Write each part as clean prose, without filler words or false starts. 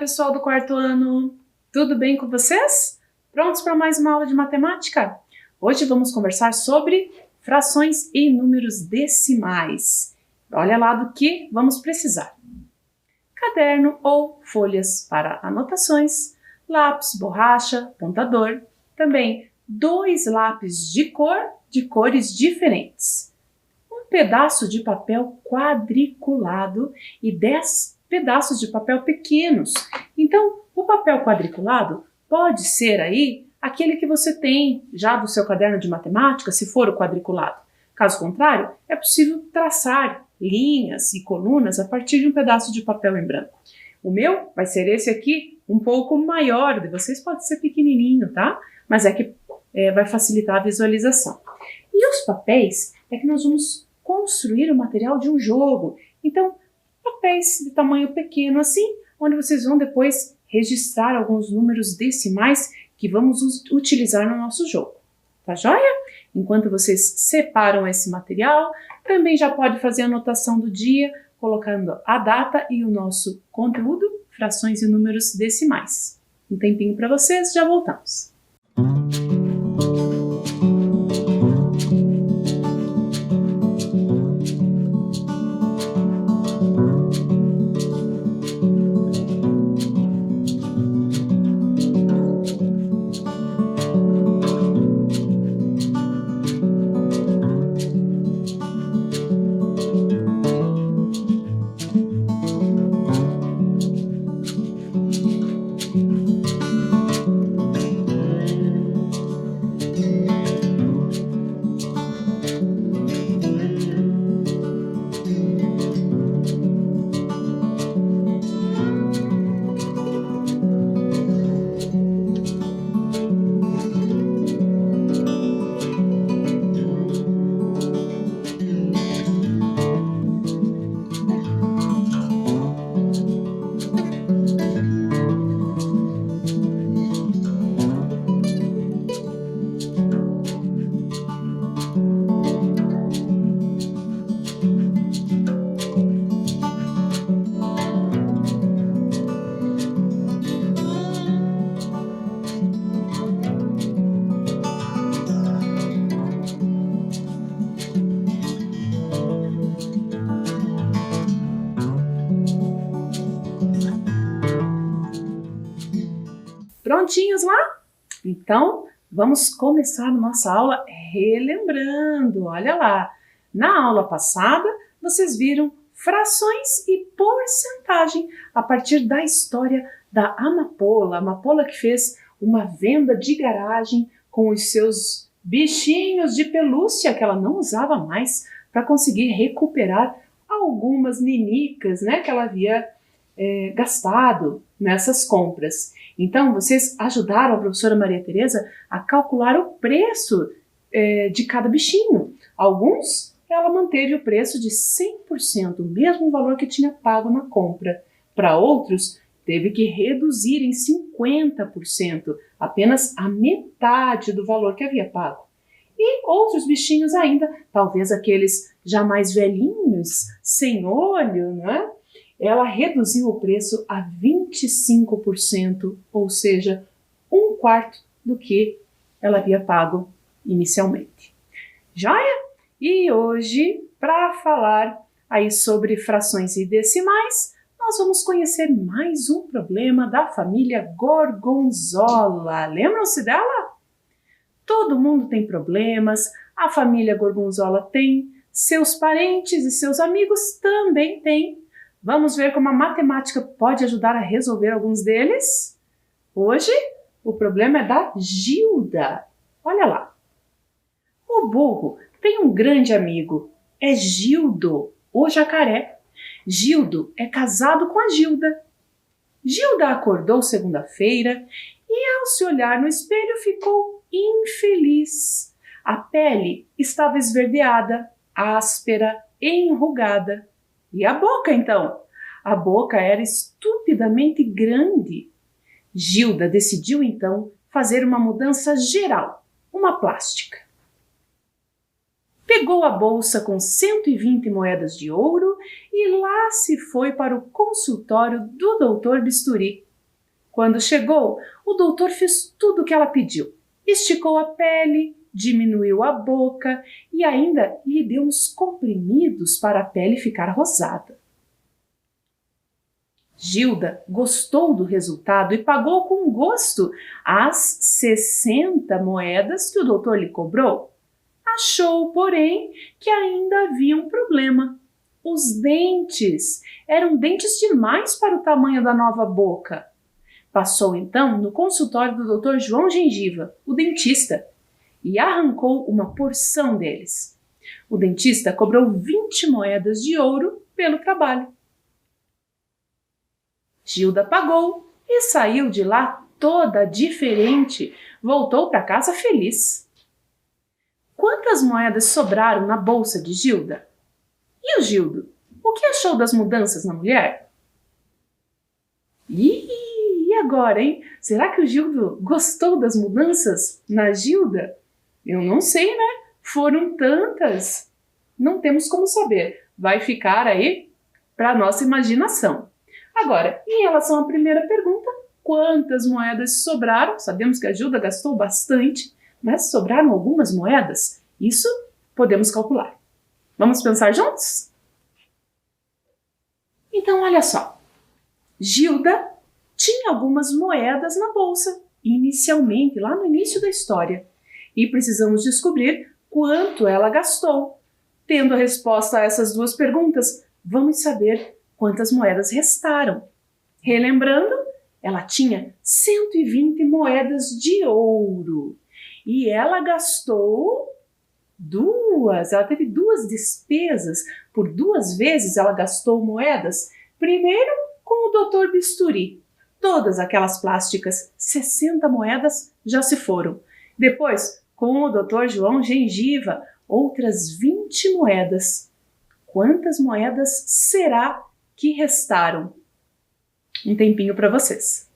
pessoal do quarto ano! Tudo bem com vocês? Prontos para mais uma aula de matemática? Hoje vamos conversar sobre frações e números decimais. Olha lá do que vamos precisar. Caderno ou folhas para anotações, lápis, borracha, pontador, também 2 lápis de cor de cores diferentes, um pedaço de papel quadriculado e 10 pedaços de papel pequenos. Então, o papel quadriculado pode ser aí aquele que você tem já do seu caderno de matemática, se for o quadriculado. Caso contrário, é possível traçar linhas e colunas a partir de um pedaço de papel em branco. O meu vai ser esse aqui, um pouco maior, o de vocês pode ser pequenininho, tá? Mas é que vai facilitar a visualização. E os papéis é que nós vamos construir o material de um jogo. Então, papéis de tamanho pequeno assim, onde vocês vão depois registrar alguns números decimais que vamos utilizar no nosso jogo. Tá joia? Enquanto vocês separam esse material, também já pode fazer a anotação do dia, colocando a data e o nosso conteúdo, frações e números decimais. Um tempinho para vocês, já voltamos. Prontinhos lá? Então, vamos começar nossa aula relembrando. Olha lá, na aula passada, vocês viram frações e porcentagem a partir da história da amapola. A amapola que fez uma venda de garagem com os seus bichinhos de pelúcia que ela não usava mais para conseguir recuperar algumas ninicas, né, que ela havia gastado nessas compras. Então, vocês ajudaram a professora Maria Tereza a calcular o preço de cada bichinho. Alguns, ela manteve o preço de 100%, o mesmo valor que tinha pago na compra. Para outros, teve que reduzir em 50%, apenas a metade do valor que havia pago. E outros bichinhos ainda, talvez aqueles já mais velhinhos, sem olho, né? Ela reduziu o preço a 25%, ou seja, 1/4 do que ela havia pago inicialmente. Joia? E hoje, para falar aí sobre frações e decimais, nós vamos conhecer mais um problema da família Gorgonzola. Lembram-se dela? Todo mundo tem problemas, a família Gorgonzola tem, seus parentes e seus amigos também têm. Vamos ver como a matemática pode ajudar a resolver alguns deles? Hoje, o problema é da Gilda. Olha lá. O burro tem um grande amigo. É Gildo, o jacaré. Gildo é casado com a Gilda. Gilda acordou segunda-feira e, ao se olhar no espelho, ficou infeliz. A pele estava esverdeada, áspera, enrugada. E a boca, então? A boca era estupidamente grande. Gilda decidiu, então, fazer uma mudança geral, uma plástica. Pegou a bolsa com 120 moedas de ouro e lá se foi para o consultório do Dr. Bisturi. Quando chegou, o doutor fez tudo o que ela pediu. Esticou a pele, diminuiu a boca e ainda lhe deu uns comprimidos para a pele ficar rosada. Gilda gostou do resultado e pagou com gosto as 60 moedas que o doutor lhe cobrou. Achou, porém, que ainda havia um problema. Os dentes eram dentes demais para o tamanho da nova boca. Passou então no consultório do Dr. João Gengiva, o dentista, e arrancou uma porção deles. O dentista cobrou 20 moedas de ouro pelo trabalho. Gilda pagou e saiu de lá toda diferente. Voltou para casa feliz. Quantas moedas sobraram na bolsa de Gilda? E o Gildo? O que achou das mudanças na mulher? E agora, hein? Será que o Gildo gostou das mudanças na Gilda? Eu não sei, né? Foram tantas. Não temos como saber. Vai ficar aí para a nossa imaginação. Agora, em relação à primeira pergunta, quantas moedas sobraram? Sabemos que a Gilda gastou bastante, mas sobraram algumas moedas? Isso podemos calcular. Vamos pensar juntos? Então, olha só. Gilda tinha algumas moedas na bolsa, inicialmente, lá no início da história. E precisamos descobrir quanto ela gastou. Tendo a resposta a essas duas perguntas, vamos saber quantas moedas restaram. Relembrando, ela tinha 120 moedas de ouro. E ela gastou ela teve duas despesas. Por 2 vezes ela gastou moedas. Primeiro, com o Dr. Bisturi. Todas aquelas plásticas, 60 moedas já se foram. Depois, com o Dr. João Gengiva, outras 20 moedas. Quantas moedas será que restaram? Um tempinho para vocês.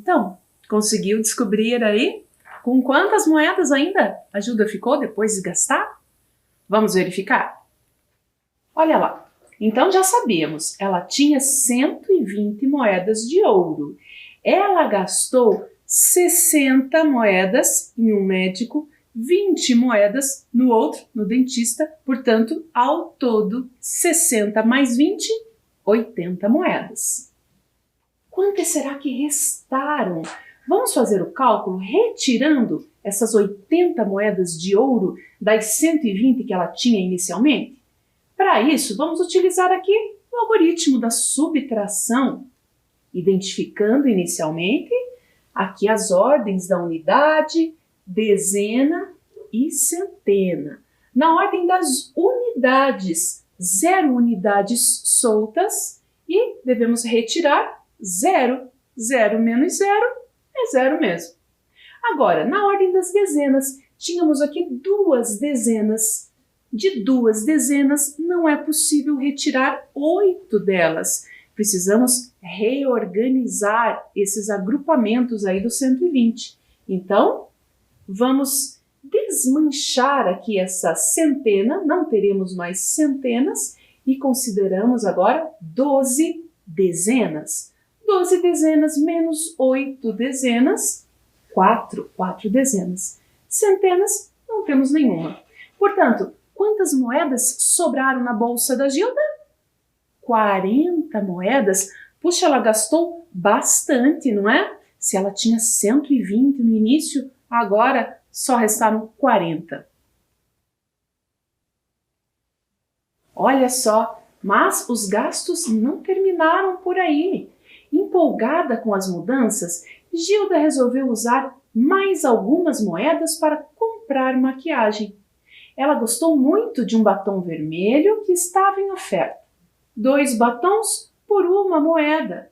Então, conseguiu descobrir aí com quantas moedas ainda a Gilda ficou depois de gastar? Vamos verificar? Olha lá. Então já sabíamos, ela tinha 120 moedas de ouro. Ela gastou 60 moedas em um médico, 20 moedas no outro, no dentista, portanto, ao todo 60 mais 20, 80 moedas. Quantas será que restaram? Vamos fazer o cálculo retirando essas 80 moedas de ouro das 120 que ela tinha inicialmente? Para isso, vamos utilizar aqui o algoritmo da subtração, identificando inicialmente aqui as ordens da unidade, dezena e centena. Na ordem das unidades, 0 unidades soltas e devemos retirar 0. 0 menos 0 é 0 mesmo. Agora, na ordem das dezenas, tínhamos aqui 2 dezenas. De 2 dezenas não é possível retirar 8 delas. Precisamos reorganizar esses agrupamentos aí do 120. Então, vamos desmanchar aqui essa centena, não teremos mais centenas, e consideramos agora 12 dezenas. 12 dezenas menos 8 dezenas, 4 dezenas. Centenas, não temos nenhuma. Portanto, quantas moedas sobraram na bolsa da Gilda? 40 moedas. Puxa, ela gastou bastante, não é? Se ela tinha 120 no início, agora só restaram 40. Olha só, mas os gastos não terminaram por aí. Empolgada com as mudanças, Gilda resolveu usar mais algumas moedas para comprar maquiagem. Ela gostou muito de um batom vermelho que estava em oferta. 2 batons por 1 moeda.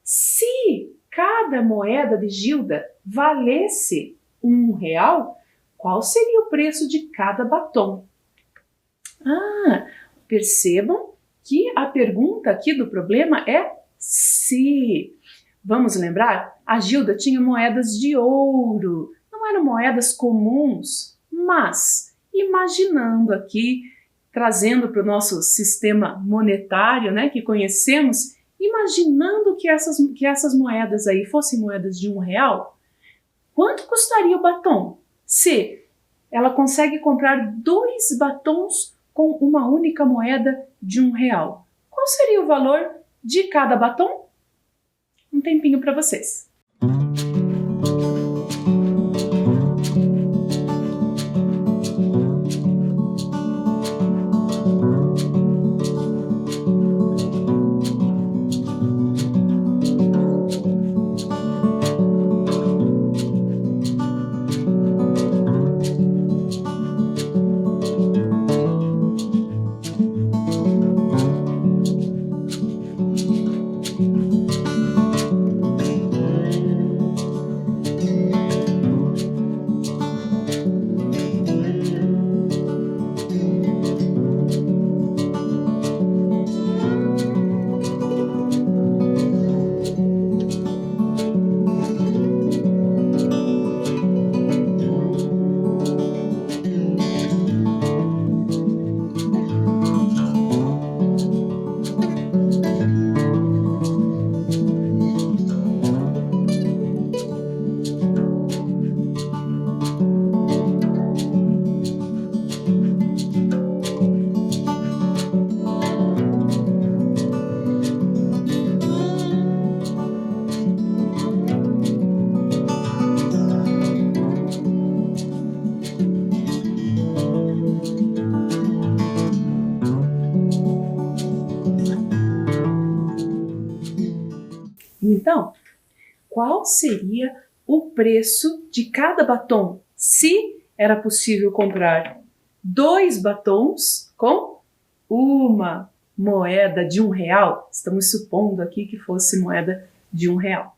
Se cada moeda de Gilda valesse R$1, qual seria o preço de cada batom? Percebam que a pergunta aqui do problema é se. Vamos lembrar? A Gilda tinha moedas de ouro, não eram moedas comuns, mas imaginando aqui, trazendo para o nosso sistema monetário, né, que conhecemos, imaginando que essas moedas aí fossem moedas de R$1, quanto custaria o batom? Se ela consegue comprar 2 batons com uma única moeda de R$1. Qual seria o valor de cada batom? Um tempinho para vocês. Então, qual seria o preço de cada batom se era possível comprar 2 batons com 1 moeda de R$1? Estamos supondo aqui que fosse moeda de R$1.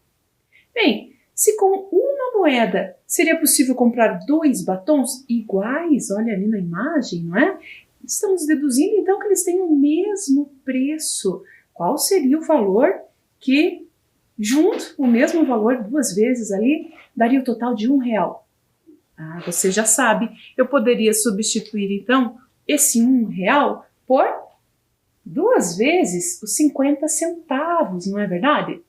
Bem, se com 1 moeda seria possível comprar 2 batons iguais, olha ali na imagem, não é? Estamos deduzindo então que eles têm o mesmo preço. Qual seria o valor que junto, o mesmo valor 2 vezes ali, daria o total de R$1. Você já sabe, eu poderia substituir então esse R$1 por 2 vezes os 50 centavos, não é verdade?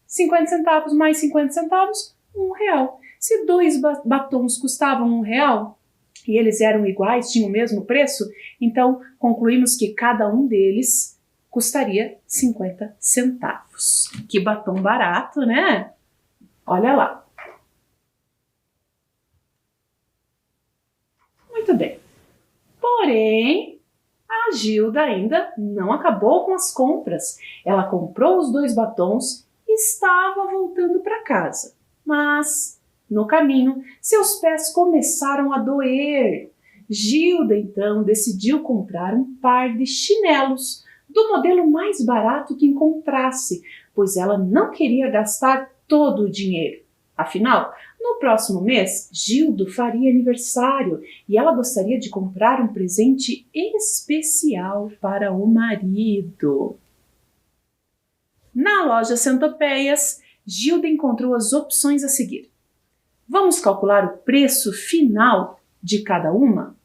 50 centavos mais 50 centavos, R$1. Se 2 batons custavam R$1 e eles eram iguais, tinham o mesmo preço, então concluímos que cada um deles custaria 50 centavos. Que batom barato, né? Olha lá. Muito bem. Porém, a Gilda ainda não acabou com as compras. Ela comprou os 2 batons e estava voltando para casa. Mas, no caminho, seus pés começaram a doer. Gilda, então, decidiu comprar um par de chinelos do modelo mais barato que encontrasse, pois ela não queria gastar todo o dinheiro. Afinal, No próximo mês, Gildo faria aniversário e ela gostaria de comprar um presente especial para o marido. Na loja Centopeias, Gilda encontrou as opções a seguir. Vamos calcular o preço final de cada uma?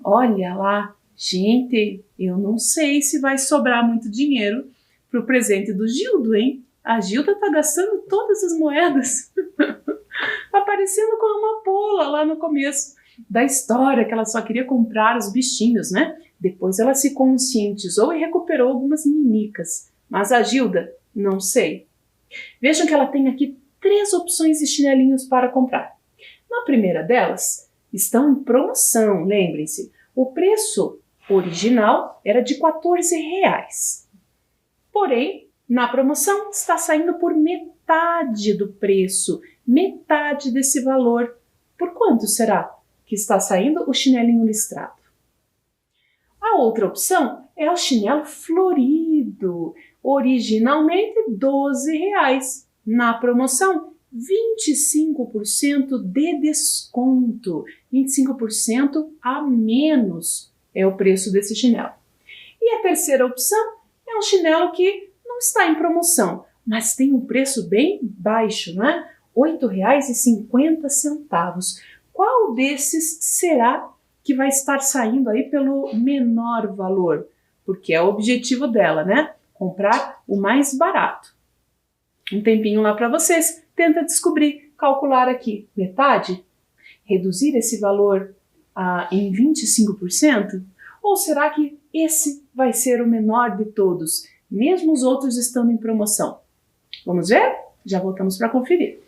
Olha lá, gente, eu não sei se vai sobrar muito dinheiro para o presente do Gildo, hein? A Gilda está gastando todas as moedas. Parecendo com a amapola lá no começo da história, que ela só queria comprar os bichinhos, né? Depois ela se conscientizou e recuperou algumas minicas. Mas a Gilda, não sei. Vejam que ela tem aqui 3 opções de chinelinhos para comprar. Na primeira delas, estão em promoção, lembrem-se. O preço original era de R$14. Porém, na promoção está saindo por metade do preço, metade desse valor. Por quanto será que está saindo o chinelinho listrado? A outra opção é o chinelo florido, originalmente R$12. Na promoção, 25% de desconto, 25% a menos é o preço desse chinelo. E a terceira opção é um chinelo que não está em promoção, mas tem um preço bem baixo, não é? R$8,50. Qual desses será que vai estar saindo aí pelo menor valor? Porque é o objetivo dela, né? Comprar o mais barato. Um tempinho lá para vocês. Tenta descobrir, calcular aqui metade? Reduzir esse valor em 25%? Ou será que esse vai ser o menor de todos, mesmo os outros estando em promoção? Vamos ver? Já voltamos para conferir.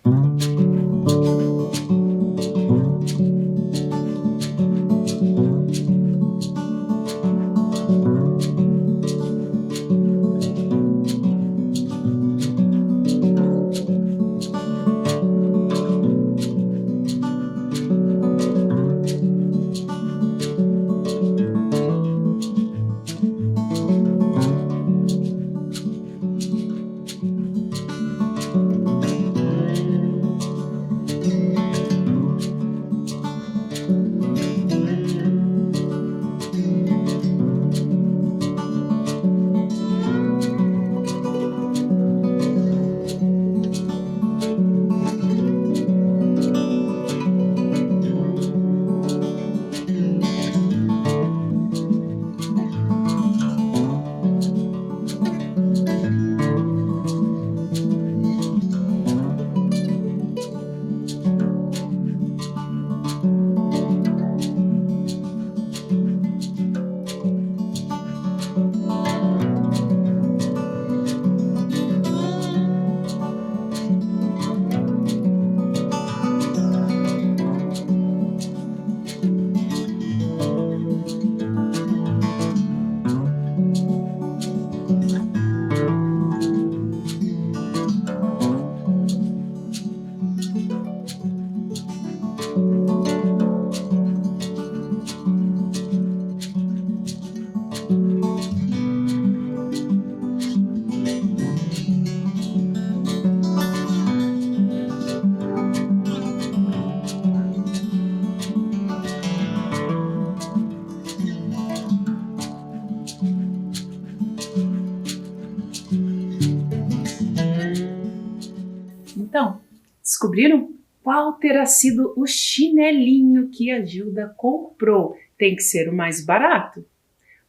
Então, descobriram qual terá sido o chinelinho que a Gilda comprou? Tem que ser o mais barato.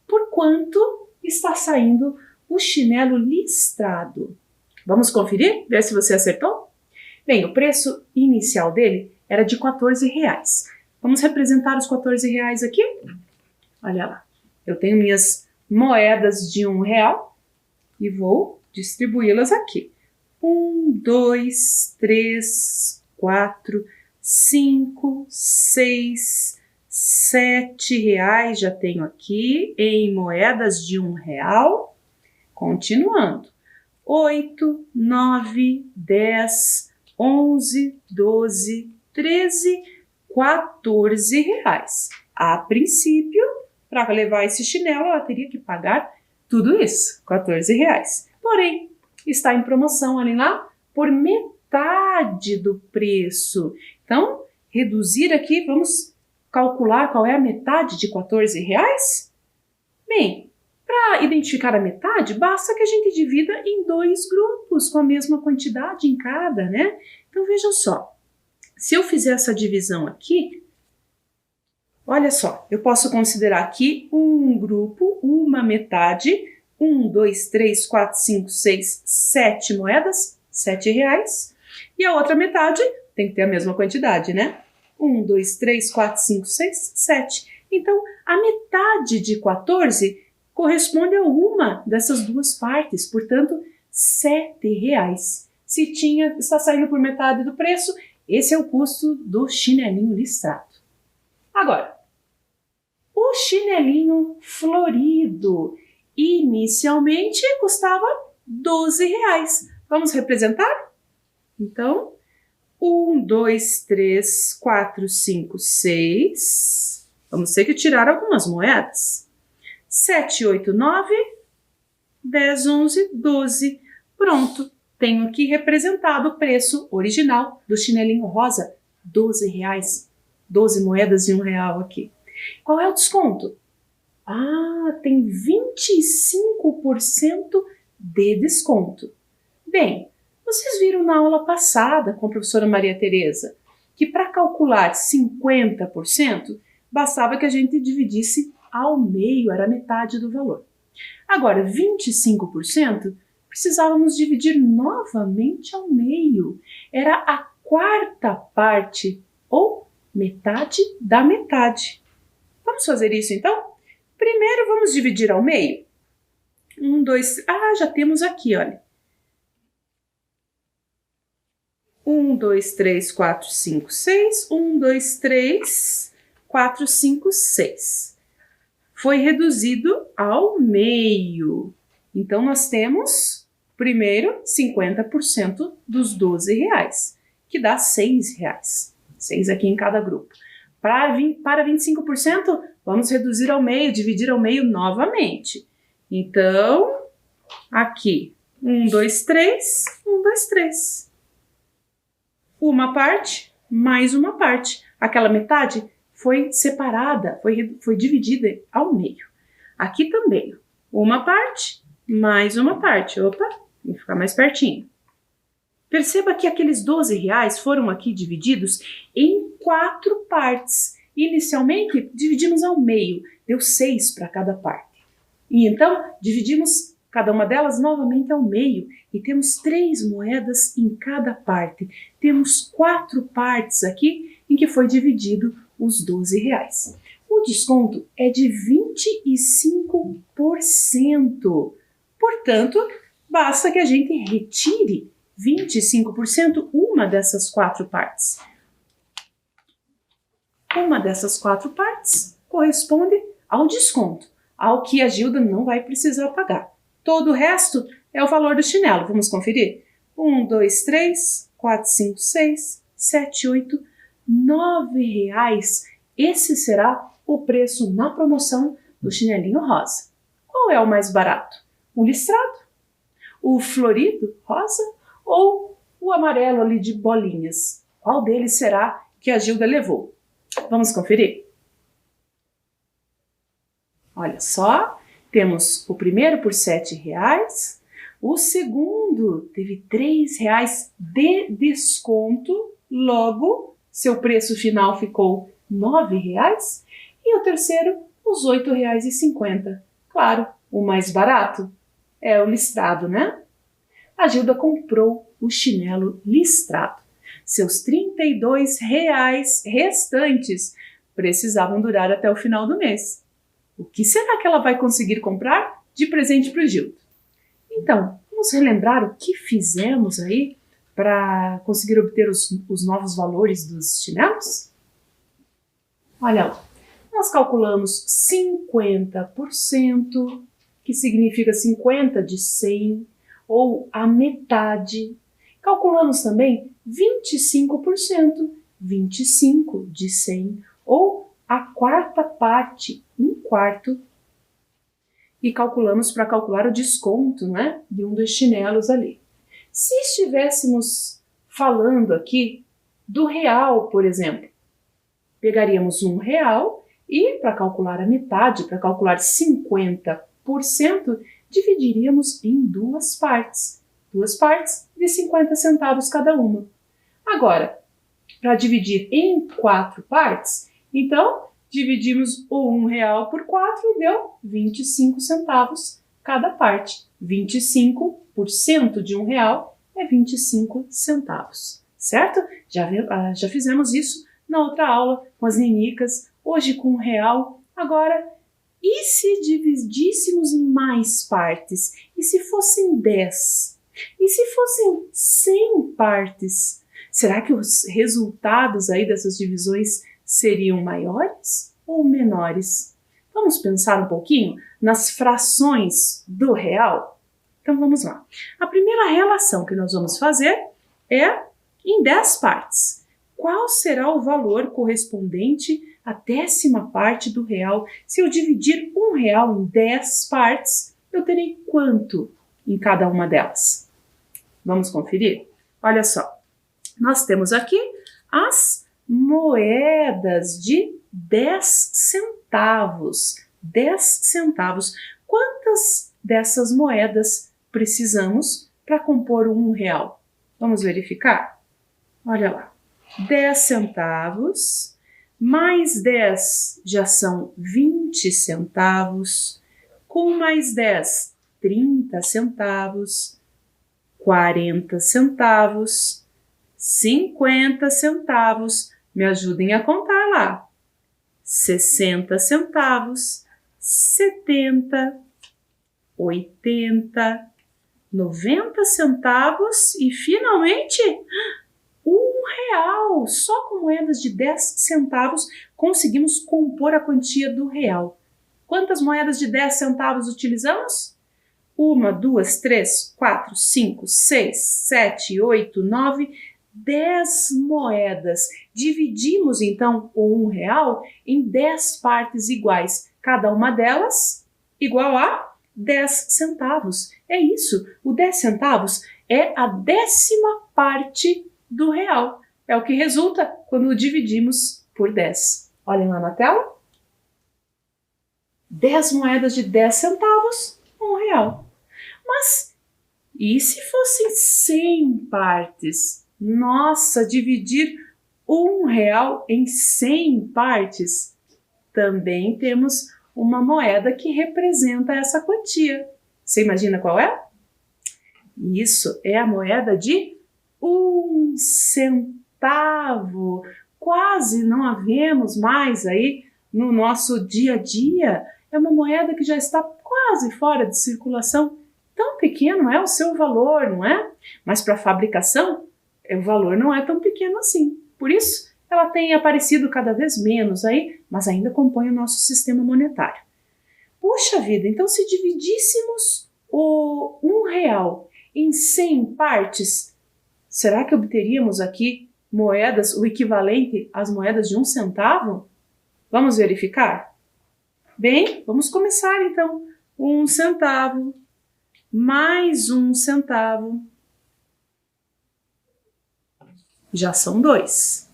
Por quanto está saindo o chinelo listrado? Vamos conferir? Ver se você acertou? Bem, o preço inicial dele era de R$14. Vamos representar os R$14 aqui? Olha lá, eu tenho minhas moedas de R$1 e vou distribuí-las aqui. 1, 2, 3, 4, 5, 6, R$7 já tenho aqui em moedas de R$1. Continuando. 8, 9, 10, 11, 12, 13, R$14. A princípio, para levar esse chinelo, ela teria que pagar tudo isso, R$14. Porém, está em promoção ali lá por metade metade do preço. Então, reduzir aqui, vamos calcular qual é a metade de R$14? Bem, para identificar a metade, basta que a gente divida em 2 grupos com a mesma quantidade em cada, né? Então, vejam só. Se eu fizer essa divisão aqui, olha só, eu posso considerar aqui um grupo, uma metade, 1, 2, 3, 4, 5, 6, 7 moedas, R$7. E a outra metade tem que ter a mesma quantidade, né? 1, 2, 3, 4, 5, 6, 7. Então, a metade de 14 corresponde a uma dessas duas partes, portanto, R$7. Se está saindo por metade do preço, esse é o custo do chinelinho listrado. Agora, o chinelinho florido inicialmente custava R$12. Vamos representar? Então, 1, 2, 3, 4, 5, 6. Vamos ter que tirar algumas moedas. 7, 8, 9, 10, 11, 12. Pronto, tenho aqui representado o preço original do chinelinho rosa, R$12. 12 moedas de R$1 aqui. Qual é o desconto? Ah, tem 25% de desconto. Bem, vocês viram na aula passada com a professora Maria Tereza que para calcular 50% bastava que a gente dividisse ao meio, era metade do valor. Agora, 25% precisávamos dividir novamente ao meio. Era a quarta parte ou metade da metade. Vamos fazer isso então? Primeiro vamos dividir ao meio. 1, 2, já temos aqui, olha. 1, 2, 3, 4, 5, 6. 1, 2, 3, 4, 5, 6. Foi reduzido ao meio. Então, nós temos, primeiro, 50% dos R$12, que dá R$6. 6 aqui em cada grupo. Para 25%, vamos reduzir ao meio, dividir ao meio novamente. Então, aqui, 1, 2, 3, 1, 2, 3. Uma parte, mais uma parte. Aquela metade foi separada, foi dividida ao meio. Aqui também, uma parte, mais uma parte. Opa, tem que ficar mais pertinho. Perceba que aqueles R$12 foram aqui divididos em 4 partes. Inicialmente, dividimos ao meio, deu 6 para cada parte. E então, dividimos cada uma delas novamente ao meio e temos 3 moedas em cada parte. Temos 4 partes aqui em que foi dividido os R$12. O desconto é de 25%. Portanto, basta que a gente retire 25% uma dessas 4 partes. Uma dessas 4 partes corresponde ao desconto, ao que a Gilda não vai precisar pagar. Todo o resto é o valor do chinelo. Vamos conferir? 1, 2, 3, 4, 5, 6, 7, 8, R$9. Esse será o preço na promoção do chinelinho rosa. Qual é o mais barato? O listrado? O florido rosa? Ou o amarelo ali de bolinhas? Qual deles será que a Gilda levou? Vamos conferir? Olha só, temos o primeiro por R$7, o segundo teve R$3 de desconto, logo seu preço final ficou R$9, e o terceiro os R$8,50. Claro, o mais barato é o listrado, né? A Gilda comprou o chinelo listrado. Seus R$32 restantes precisavam durar até o final do mês. O que será que ela vai conseguir comprar de presente para o Gildo? Então, vamos relembrar o que fizemos aí para conseguir obter os novos valores dos chinelos? Olha lá, nós calculamos 50%, que significa 50 de 100, ou a metade. Calculamos também 25%, 25 de 100, ou a quarta parte, 1/4. E calculamos para calcular o desconto, né, de um dos chinelos ali. Se estivéssemos falando aqui do real, por exemplo. Pegaríamos R$1 e, para calcular a metade, para calcular 50%, dividiríamos em duas partes de 50 centavos cada uma. Agora, para dividir em 4 partes, então, dividimos o R$1 por 4 e deu 25 centavos cada parte. 25% de R$1 é 25 centavos, certo? Já fizemos isso na outra aula com as nenicas, hoje com R$1. Agora, e se dividíssemos em mais partes? E se fossem 10? E se fossem 100 partes? Será que os resultados aí dessas divisões seriam maiores ou menores? Vamos pensar um pouquinho nas frações do real? Então vamos lá. A primeira relação que nós vamos fazer é em 10 partes. Qual será o valor correspondente à 10ª parte do real? Se eu dividir R$1 em 10 partes, eu terei quanto em cada uma delas? Vamos conferir? Olha só, nós temos aqui as moedas de 10 centavos. 10 centavos. Quantas dessas moedas precisamos para compor o R$1? Vamos verificar? Olha lá. 10 centavos, mais 10 já são 20 centavos, com mais 10, 30 centavos, 40 centavos, 50 centavos, me ajudem a contar lá, 60 centavos, 70, 80, 90 centavos e finalmente R$1. Só com moedas de 10 centavos conseguimos compor a quantia do real. Quantas moedas de 10 centavos utilizamos? 1, 2, 3, 4, 5, 6, 7, 8, 9, 10 moedas. Dividimos então o R$1 em 10 partes iguais, cada uma delas igual a 10 centavos. É isso, o 10 centavos é a 10ª parte do real. É o que resulta quando dividimos por 10. Olhem lá na tela. 10 moedas de 10 centavos, R$1. Mas, e se fossem 100 partes? Nossa, dividir R$1 em 100 partes? Também temos uma moeda que representa essa quantia. Você imagina qual é? Isso é a moeda de 1 centavo. Quase não a vemos mais aí no nosso dia a dia. É uma moeda que já está quase fora de circulação. Tão pequeno é o seu valor, não é? Mas para a fabricação, o valor não é tão pequeno assim. Por isso, ela tem aparecido cada vez menos aí, mas ainda compõe o nosso sistema monetário. Puxa vida, então se dividíssemos o R$1 em 100 partes, será que obteríamos aqui moedas, o equivalente às moedas de 1 centavo? Vamos verificar? Bem, vamos começar então. 1 centavo, mais 1 centavo, já são 2.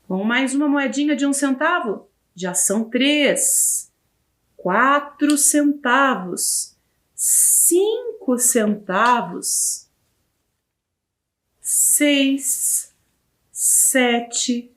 Com mais uma moedinha de 1 centavo, já são 3. 4 centavos, 5 centavos, 6, 7,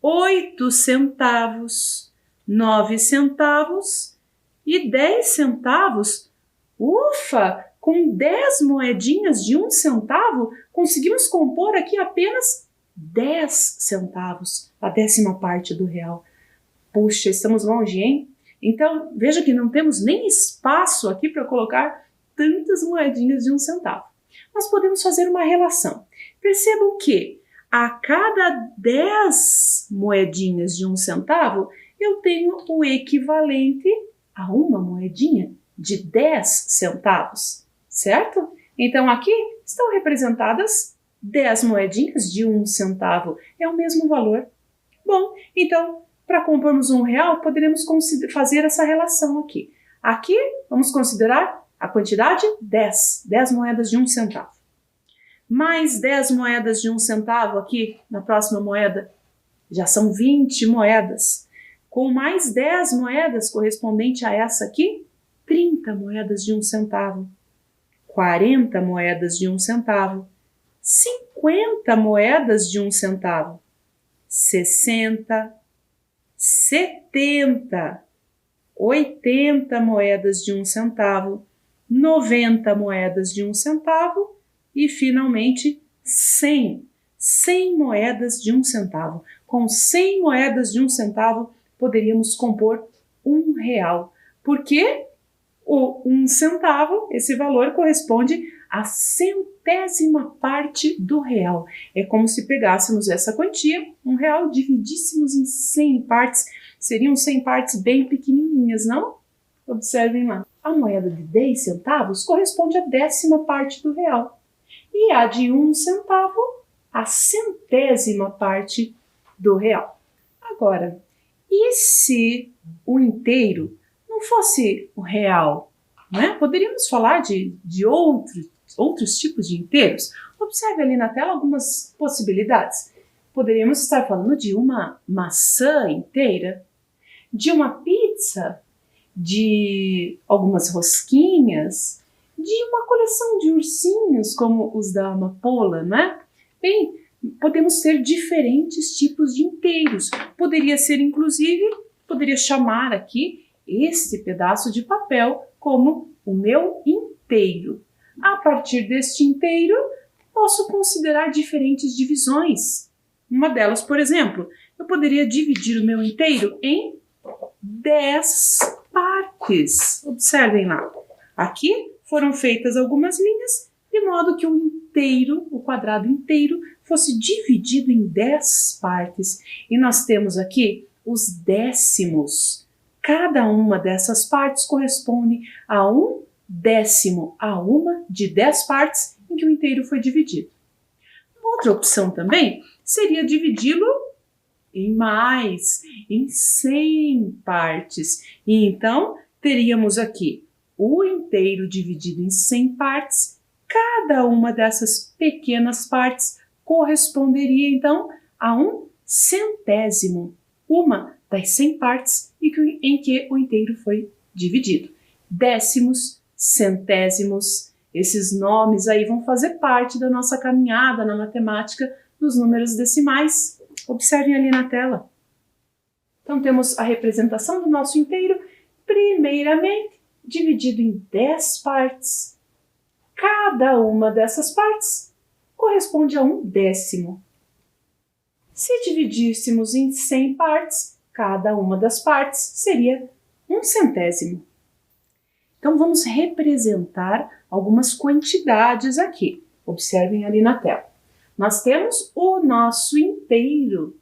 8 centavos, 9 centavos e 10 centavos. Ufa! Com 10 moedinhas de 1 centavo, conseguimos compor aqui apenas 10 centavos, a 10ª parte do real. Puxa, estamos longe, hein? Então, veja que não temos nem espaço aqui para colocar tantas moedinhas de 1 centavo. Mas podemos fazer uma relação. Percebam que a cada 10 moedinhas de 1 centavo, eu tenho o equivalente a uma moedinha de 10 centavos, certo? Então, aqui estão representadas 10 moedinhas de 1 centavo. É o mesmo valor. Bom, então, para compormos R$1, poderemos fazer essa relação aqui. Aqui, vamos considerar a quantidade 10 moedas de 1 centavo. Mais 10 moedas de 1 centavo aqui na próxima moeda. Já são 20 moedas. Com mais 10 moedas correspondente a essa aqui, 30 moedas de 1 centavo. 40 moedas de 1 centavo. 50 moedas de 1 centavo. 60, 70, 80 moedas de 1 centavo. 90 moedas de 1 centavo e, finalmente, 100. 100 moedas de 1 centavo. Com 100 moedas de 1 centavo, poderíamos compor R$1. Porque o 1 centavo, esse valor, corresponde à centésima parte do real. É como se pegássemos essa quantia, R$1, dividíssemos em 100 partes. Seriam 100 partes bem pequenininhas, não? Observem lá. A moeda de 10 centavos corresponde à 10ª parte do real. E a de 1 centavo, a centésima parte do real. Agora, e se o inteiro não fosse o real? Né? Poderíamos falar de outros tipos de inteiros? Observe ali na tela algumas possibilidades. Poderíamos estar falando de uma maçã inteira, de uma pizza, de algumas rosquinhas, de uma coleção de ursinhos como os da amapola, né? Bem, podemos ter diferentes tipos de inteiros. Poderia ser, inclusive, poderia chamar aqui este pedaço de papel como o meu inteiro. A partir deste inteiro, posso considerar diferentes divisões. Uma delas, por exemplo, eu poderia dividir o meu inteiro em 10 partes. Observem lá. Aqui foram feitas algumas linhas, de modo que o inteiro, o quadrado inteiro, fosse dividido em 10 partes. E nós temos aqui os décimos. Cada uma dessas partes corresponde a 1/10, a uma de 10 partes em que o inteiro foi dividido. Outra opção também seria dividi-lo em 100 partes. E então, teríamos aqui o inteiro dividido em 100 partes. Cada uma dessas pequenas partes corresponderia, então, a 1/100º, uma das 100 partes em que o inteiro foi dividido. Décimos, centésimos, esses nomes aí vão fazer parte da nossa caminhada na matemática dos números decimais. Observem ali na tela. Então, temos a representação do nosso inteiro, primeiramente, dividido em 10 partes. Cada uma dessas partes corresponde a 1/10. Se dividíssemos em 100 partes, cada uma das partes seria 1/100º. Então, vamos representar algumas quantidades aqui. Observem ali na tela. Nós temos o nosso inteiro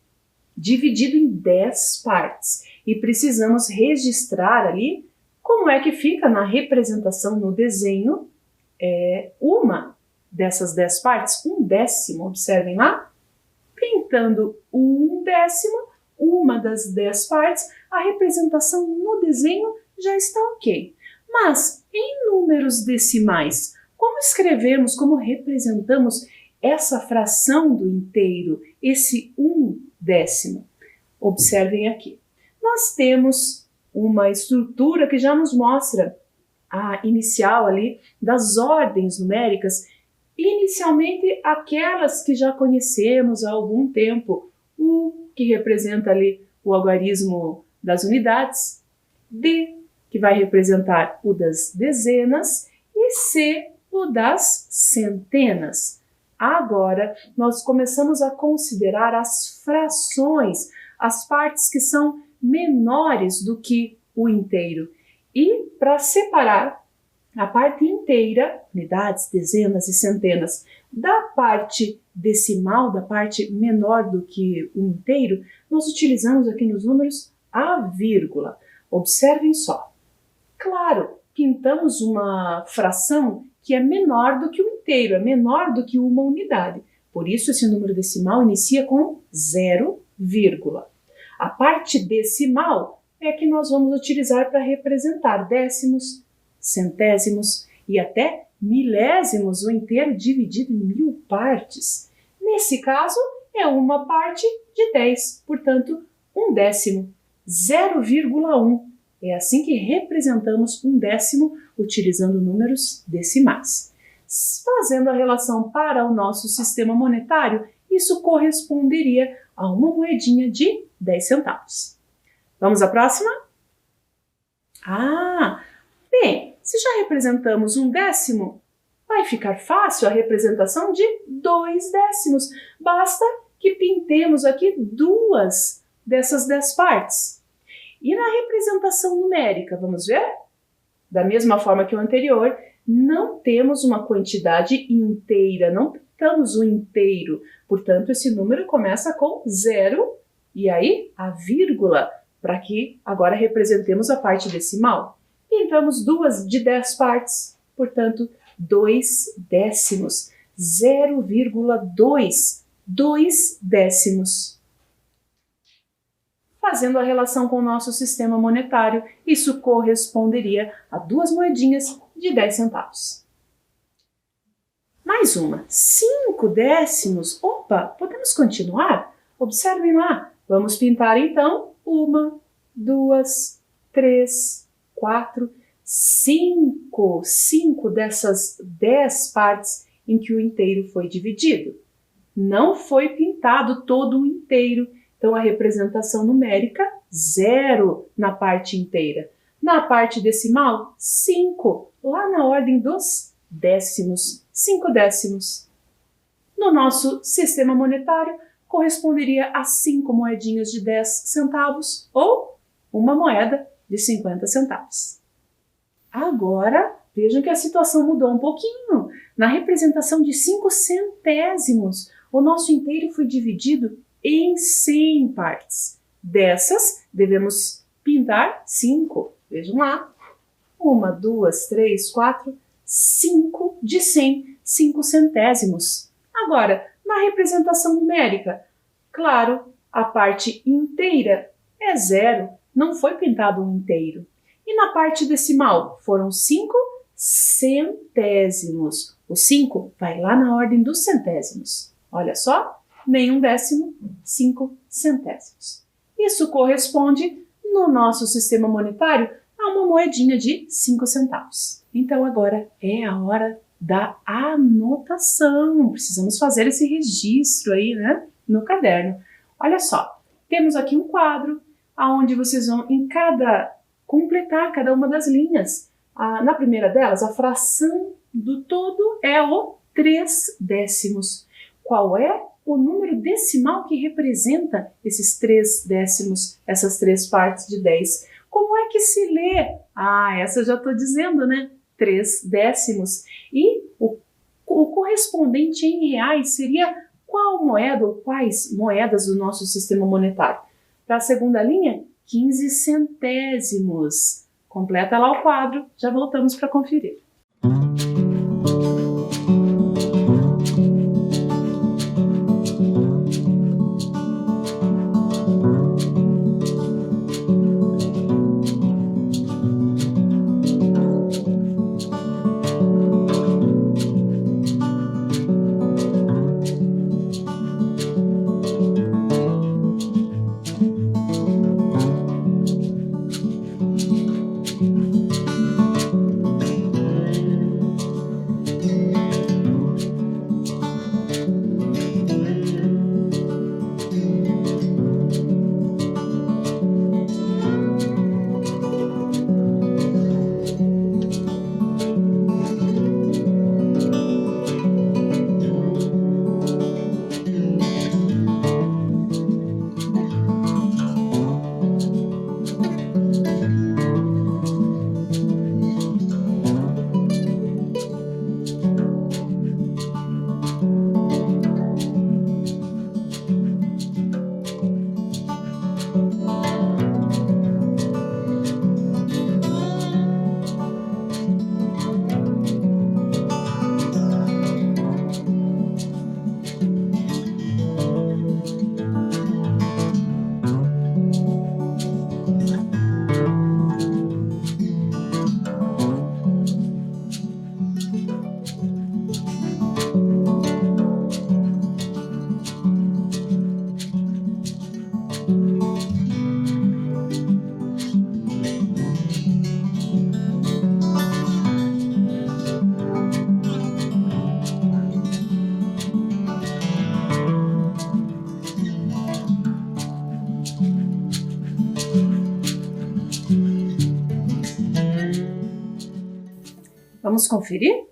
dividido em 10 partes e precisamos registrar ali como é que fica na representação no desenho uma dessas 10 partes, 1/10, observem lá. Pintando o 1/10, uma das 10 partes, a representação no desenho já está ok. Mas em números decimais, como escrevemos, como representamos essa fração do inteiro, esse 1/10? Observem aqui. Nós temos uma estrutura que já nos mostra a inicial ali das ordens numéricas, inicialmente aquelas que já conhecemos há algum tempo, U, que representa ali o algarismo das unidades, D, que vai representar o das dezenas, e C, o das centenas. Agora, nós começamos a considerar as frações, as partes que são menores do que o inteiro. E para separar a parte inteira, unidades, dezenas e centenas, da parte decimal, da parte menor do que o inteiro, nós utilizamos aqui nos números a vírgula. Observem só. Claro, pintamos uma fração que é menor do que o inteiro, é menor do que uma unidade. Por isso, esse número decimal inicia com 0, a parte decimal é a que nós vamos utilizar para representar décimos, centésimos e até milésimos, o inteiro dividido em 1000 partes. Nesse caso, é uma parte de 10, portanto, 1/10, 0,1. É assim que representamos 1/10 utilizando números decimais. Fazendo a relação para o nosso sistema monetário, isso corresponderia a uma moedinha de 10 centavos. Vamos à próxima? Bem, se já representamos 1/10, vai ficar fácil a representação de 2/10. Basta que pintemos aqui 2 dessas 10 partes. E na representação numérica, vamos ver? Da mesma forma que o anterior, não temos uma quantidade inteira, não pintamos o inteiro. Portanto, esse número começa com 0 e aí a vírgula, para que agora representemos a parte decimal. Pintamos 2 de 10 partes, portanto, 2/10, 0,2, 2/10. Fazendo a relação com o nosso sistema monetário, isso corresponderia a 2 moedinhas de 10 centavos. Mais uma, 5/10. Opa, podemos continuar? Observem lá. Vamos pintar então 1, 2, 3, 4, 5. 5 dessas 10 partes em que o inteiro foi dividido. Não foi pintado todo o inteiro. Então, a representação numérica, 0 na parte inteira. Na parte decimal, 5, lá na ordem dos décimos, 5/10. No nosso sistema monetário, corresponderia a 5 moedinhas de 10 centavos ou uma moeda de 50 centavos. Agora, vejam que a situação mudou um pouquinho. Na representação de 5 centésimos, o nosso inteiro foi dividido em 100 partes. Dessas, devemos pintar 5. Vejam lá. 1, 2, 3, 4, 5 de 100, 5 centésimos. Agora, na representação numérica, claro, a parte inteira é 0, não foi pintado um inteiro. E na parte decimal, foram 5 centésimos. O 5 vai lá na ordem dos centésimos. Olha só. Nem 1/10, 5 centésimos. Isso corresponde, no nosso sistema monetário, a uma moedinha de 5 centavos. Então agora é a hora da anotação. Precisamos fazer esse registro aí, né, no caderno. Olha só, temos aqui um quadro onde vocês vão completar cada uma das linhas. Na primeira delas, a fração do todo é o 3/10. Qual é o número decimal que representa esses 3/10, essas 3 partes de 10. Como é que se lê? Essa eu já estou dizendo, né? 3/10. E o correspondente em reais seria qual moeda ou quais moedas do nosso sistema monetário? Para a segunda linha, 15 centésimos. Completa lá o quadro, já voltamos para conferir. Vamos conferir?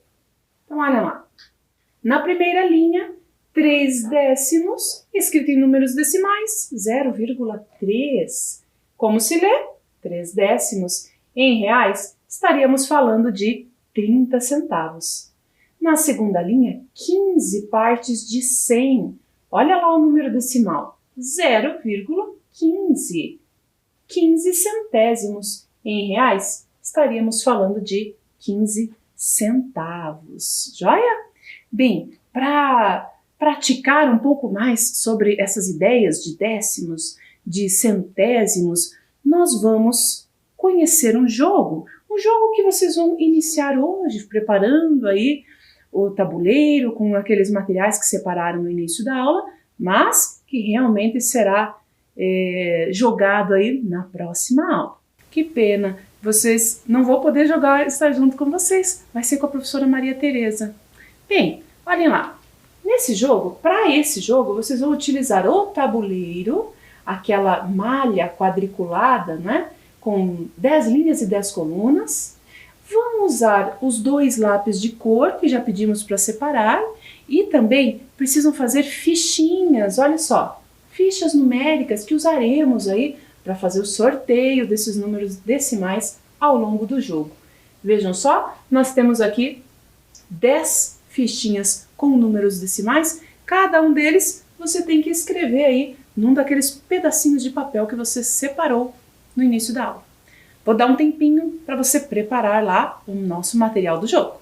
Então, olha lá. Na primeira linha, 3 décimos, escrito em números decimais, 0,3. Como se lê? 3 décimos. Em reais, estaríamos falando de 30 centavos. Na segunda linha, 15 partes de 100. Olha lá o número decimal, 0,15. 15 centésimos. Em reais, estaríamos falando de 15 centavos. Joia? Bem, para praticar um pouco mais sobre essas ideias de décimos, de centésimos, nós vamos conhecer um jogo que vocês vão iniciar hoje, preparando aí o tabuleiro com aqueles materiais que separaram no início da aula, mas que realmente será jogado aí na próxima aula. Que pena, vocês não vão poder estar junto com vocês, vai ser com a professora Maria Tereza. Bem, olhem lá, para esse jogo, vocês vão utilizar o tabuleiro, aquela malha quadriculada, né, com 10 linhas e 10 colunas. Vão usar os 2 lápis de cor que já pedimos para separar e também precisam fazer fichinhas, olha só, fichas numéricas que usaremos aí para fazer o sorteio desses números decimais ao longo do jogo. Vejam só, nós temos aqui 10 fichinhas com números decimais, cada um deles você tem que escrever aí num daqueles pedacinhos de papel que você separou no início da aula. Vou dar um tempinho para você preparar lá o nosso material do jogo.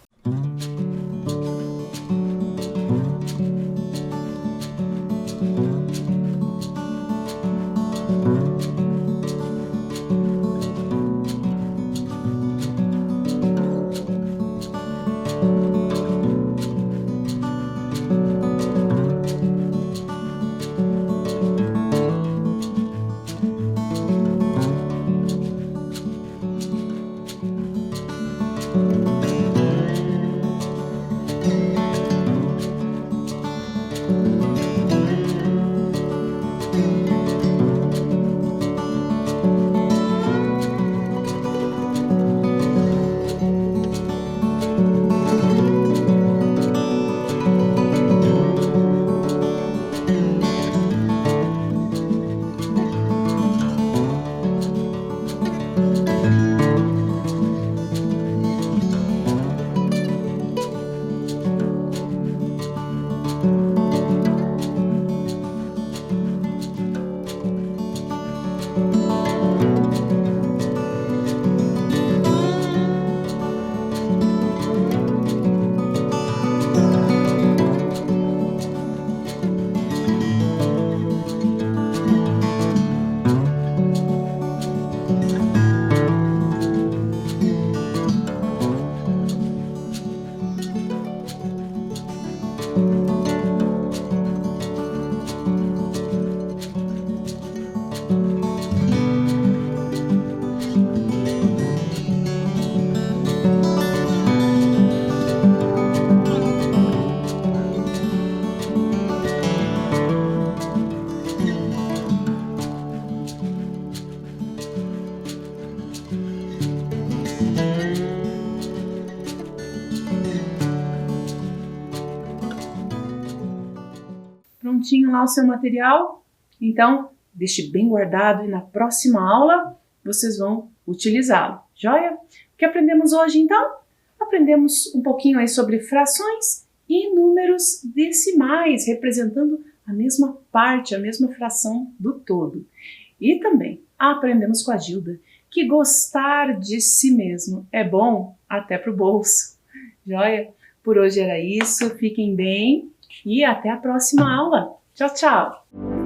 Prontinho lá o seu material? Então, deixe bem guardado e na próxima aula vocês vão utilizá-lo. Joia? O que aprendemos hoje então? Aprendemos um pouquinho aí sobre frações e números decimais, representando a mesma parte, a mesma fração do todo. E também aprendemos com a Gilda que gostar de si mesmo é bom até para o bolso. Joia? Por hoje era isso, fiquem bem e até a próxima aula. Tchau, tchau!